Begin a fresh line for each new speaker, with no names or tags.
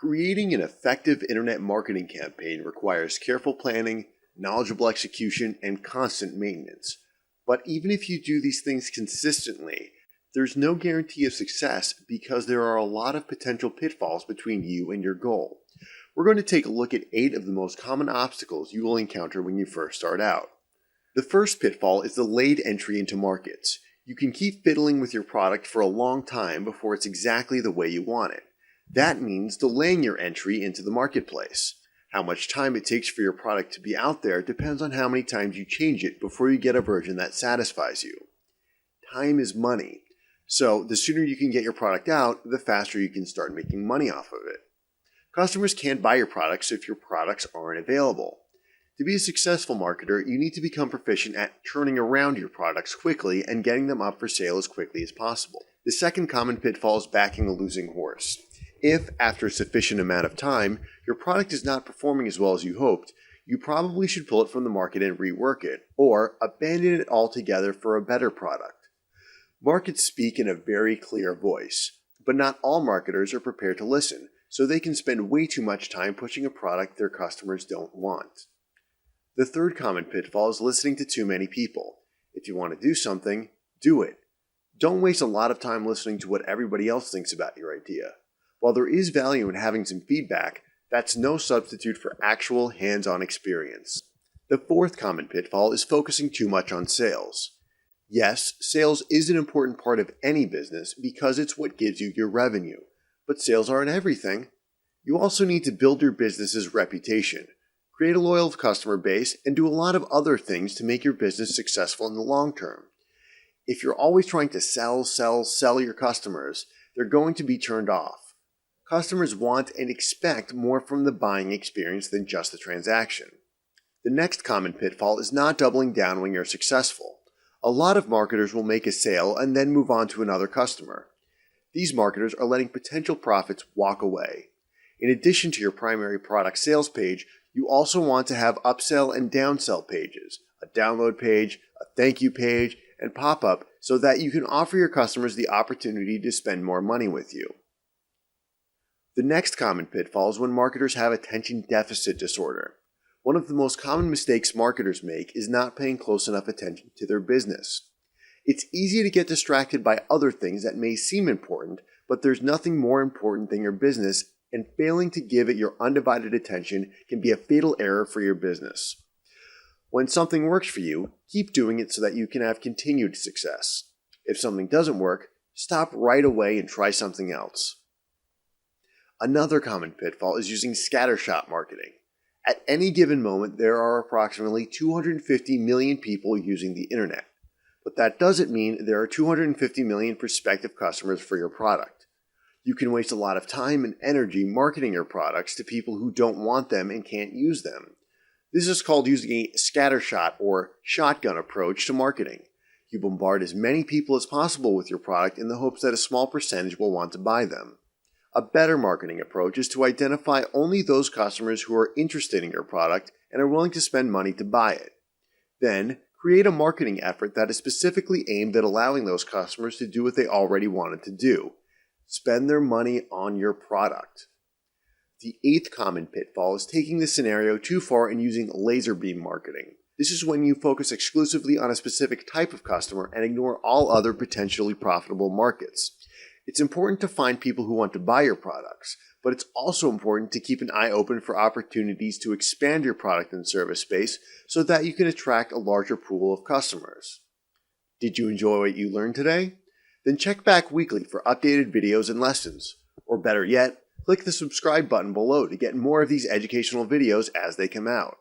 Creating an effective internet marketing campaign requires careful planning, knowledgeable execution, and constant maintenance. But even if you do these things consistently, there's no guarantee of success because there are a lot of potential pitfalls between you and your goal. We're going to take a look at 8 of the most common obstacles you will encounter when you first start out. The first pitfall is delayed entry into markets. You can keep fiddling with your product for a long time before it's exactly the way you want it. That means delaying your entry into the marketplace. How much time it takes for your product to be out there depends on how many times you change it before you get a version that satisfies you. Time is money, so the sooner you can get your product out, the faster you can start making money off of it. Customers can't buy your products if your products aren't available. To be a successful marketer, you need to become proficient at turning around your products quickly and getting them up for sale as quickly as possible. The second common pitfall is backing a losing horse. If, after a sufficient amount of time, your product is not performing as well as you hoped, you probably should pull it from the market and rework it, or abandon it altogether for a better product. Markets speak in a very clear voice, but not all marketers are prepared to listen, so they can spend way too much time pushing a product their customers don't want. The third common pitfall is listening to too many people. If you want to do something, do it. Don't waste a lot of time listening to what everybody else thinks about your idea. While there is value in having some feedback, that's no substitute for actual hands-on experience. The fourth common pitfall is focusing too much on sales. Yes, sales is an important part of any business because it's what gives you your revenue, but sales aren't everything. You also need to build your business's reputation, create a loyal customer base, and do a lot of other things to make your business successful in the long term. If you're always trying to sell your customers, they're going to be turned off. Customers want and expect more from the buying experience than just the transaction. The next common pitfall is not doubling down when you're successful. A lot of marketers will make a sale and then move on to another customer. These marketers are letting potential profits walk away. In addition to your primary product sales page, you also want to have upsell and downsell pages, a download page, a thank you page, and pop-up so that you can offer your customers the opportunity to spend more money with you. The next common pitfall is when marketers have attention deficit disorder. One of the most common mistakes marketers make is not paying close enough attention to their business. It's easy to get distracted by other things that may seem important, but there's nothing more important than your business, and failing to give it your undivided attention can be a fatal error for your business. When something works for you, keep doing it so that you can have continued success. If something doesn't work, stop right away and try something else. Another common pitfall is using scattershot marketing. At any given moment, there are approximately 250 million people using the internet. But that doesn't mean there are 250 million prospective customers for your product. You can waste a lot of time and energy marketing your products to people who don't want them and can't use them. This is called using a scattershot or shotgun approach to marketing. You bombard as many people as possible with your product in the hopes that a small percentage will want to buy them. A better marketing approach is to identify only those customers who are interested in your product and are willing to spend money to buy it. Then, create a marketing effort that is specifically aimed at allowing those customers to do what they already wanted to do: spend their money on your product. The 8th common pitfall is taking this scenario too far and using laser beam marketing. This is when you focus exclusively on a specific type of customer and ignore all other potentially profitable markets. It's important to find people who want to buy your products, but it's also important to keep an eye open for opportunities to expand your product and service space so that you can attract a larger pool of customers. Did you enjoy what you learned today? Then check back weekly for updated videos and lessons. Or better yet, click the subscribe button below to get more of these educational videos as they come out.